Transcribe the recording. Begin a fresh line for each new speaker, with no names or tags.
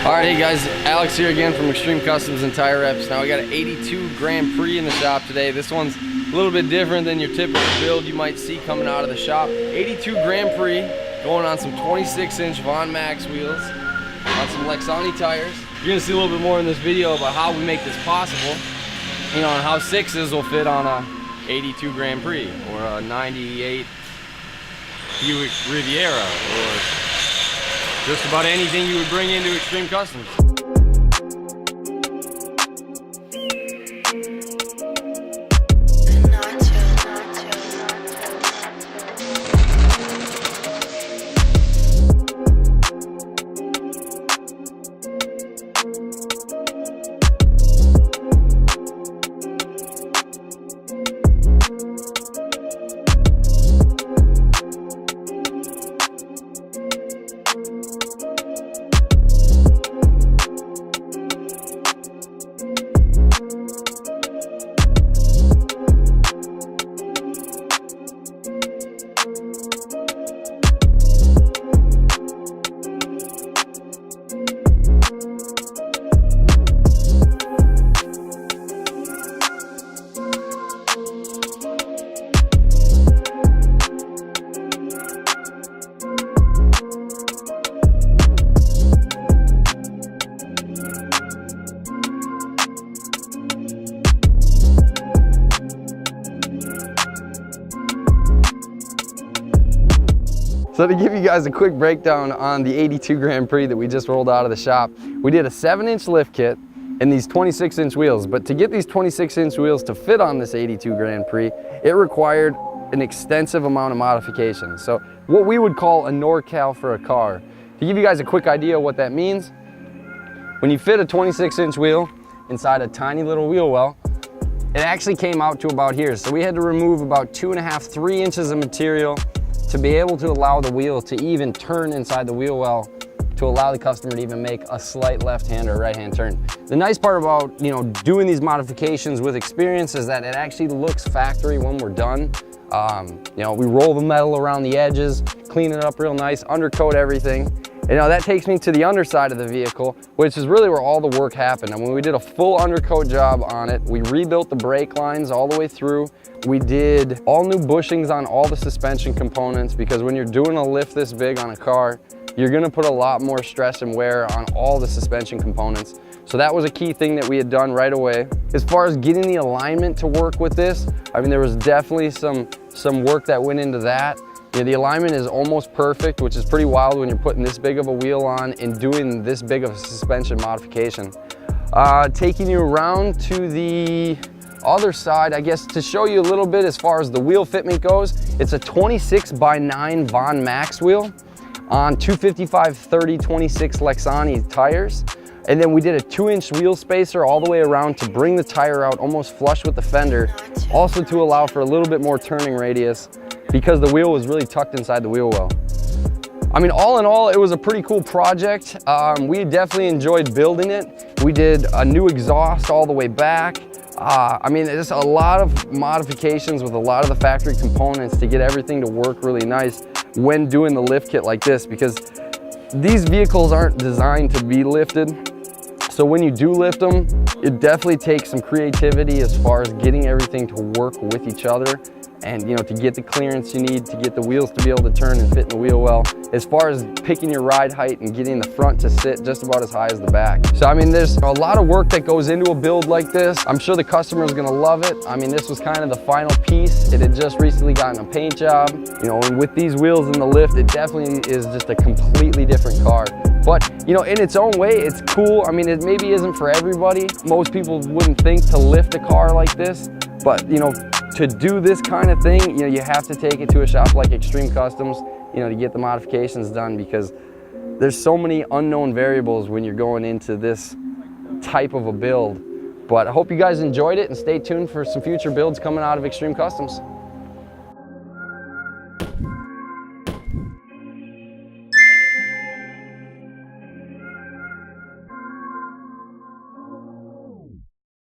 Alright, hey guys, Alex here again from Extreme Customs and Tire Reps. Now we got an 82 Grand Prix in the shop today. This one's a little bit different than your typical build you might see coming out of the shop. 82 Grand Prix, going on some 26-inch Von Max wheels, on some Lexani tires. You're gonna see a little bit more in this video about how we make this possible, you know, and how 6s will fit on a 82 Grand Prix or a 98 Buick Riviera or just about anything you would bring into Extreme Customs. So to give you guys a quick breakdown on the 82 Grand Prix that we just rolled out of the shop, we did a 7-inch lift kit and these 26-inch wheels. But to get these 26-inch wheels to fit on this 82 Grand Prix, it required an extensive amount of modifications. So what we would call a NorCal for a car. To give you guys a quick idea of what that means, when you fit a 26-inch wheel inside a tiny little wheel well, it actually came out to about here. So we had to remove about 2.5 to 3 inches of material to be able to allow the wheel to even turn inside the wheel well, to allow the customer to even make a slight left-hand or right-hand turn. The nice part about, you know, doing these modifications with experience is that it actually looks factory when we're done. You know, we roll the metal around the edges, clean it up real nice, undercoat everything. And now that takes me to the underside of the vehicle, which is really where all the work happened. And when we did a full undercoat job on it, we rebuilt the brake lines all the way through. We did all new bushings on all the suspension components, because when you're doing a lift this big on a car, you're gonna put a lot more stress and wear on all the suspension components. So that was a key thing that we had done right away. As far as getting the alignment to work with this, I mean, there was definitely some work that went into that. Yeah, the alignment is almost perfect, which is pretty wild when you're putting this big of a wheel on and doing this big of a suspension modification. Taking you around to the other side, I guess, to show you a little bit as far as the wheel fitment goes. It's a 26x9 Von Max wheel on 255/30 26 Lexani tires. And then we did a 2-inch wheel spacer all the way around to bring the tire out almost flush with the fender, also to allow for a little bit more turning radius, because the wheel was really tucked inside the wheel well. I mean, all in all, it was a pretty cool project. We definitely enjoyed building it. We did a new exhaust all the way back. I mean, there's a lot of modifications with a lot of the factory components to get everything to work really nice when doing the lift kit like this, because these vehicles aren't designed to be lifted. So when you do lift them, it definitely takes some creativity as far as getting everything to work with each other, and, you know, to get the clearance you need to get the wheels to be able to turn and fit in the wheel well, as far as picking your ride height and getting the front to sit just about as high as the back. So I mean, there's a lot of work that goes into a build like this. I'm sure the customer is going to love it. I mean, this was kind of the final piece. It had just recently gotten a paint job, you know, and with these wheels in the lift, it definitely is just a completely different car. But, you know, in its own way, it's cool. I mean, it maybe isn't for everybody. Most people wouldn't think to lift a car like this, but, you know, to do this kind of thing, you know, you have to take it to a shop like Extreme Customs, you know, to get the modifications done, because there's so many unknown variables when you're going into this type of a build. But I hope you guys enjoyed it, and stay tuned for some future builds coming out of Extreme Customs.